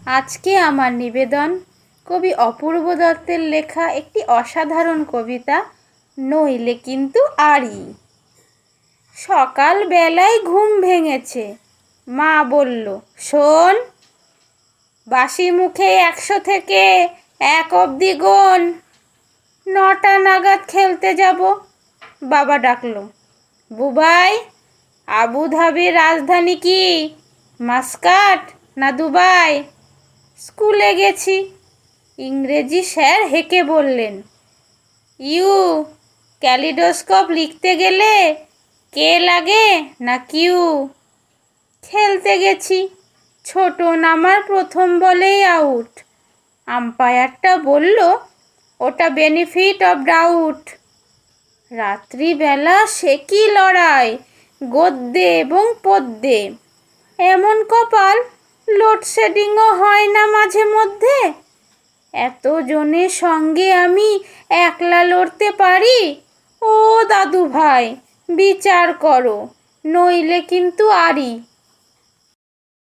আজকে আমার নিবেদন কবি অপূর্ব দত্তের লেখা একটি অসাধারণ কবিতা, নইলে কিন্তু আরি। সকালবেলায় ঘুম ভেঙেছে, মা বলল, শোন, বাসি মুখে 100 থেকে 1 অবধি গোন, 9টা নাগাদ খেলতে যাব। বাবা ডাকলো, বুবাই, আবুধাবির রাজধানী কি, মাস্কাট না দুবাই? স্কুলে গেছি। ইংরেজি স্যার হেঁকে বললেন, ইউ ক্যালিডোস্কোপ লিখতে গেলে কে লাগে না কিউ? খেলতে গেছি, ছোট নামার প্রথম বলেই আউট। আম্পায়ারটা বলল, ওটা বেনিফিট অফ ডাউট। রাত্রিবেলা সে কি লড়াই, গদ্যে এবং পদ্যে। এমন কপাল, লোডশেডিংও হয় না মাঝে মধ্যে। এতজনের সঙ্গে আমি একলা লড়তে পারি? ও দাদু ভাই, বিচার করো, নইলে কিন্তু আরি।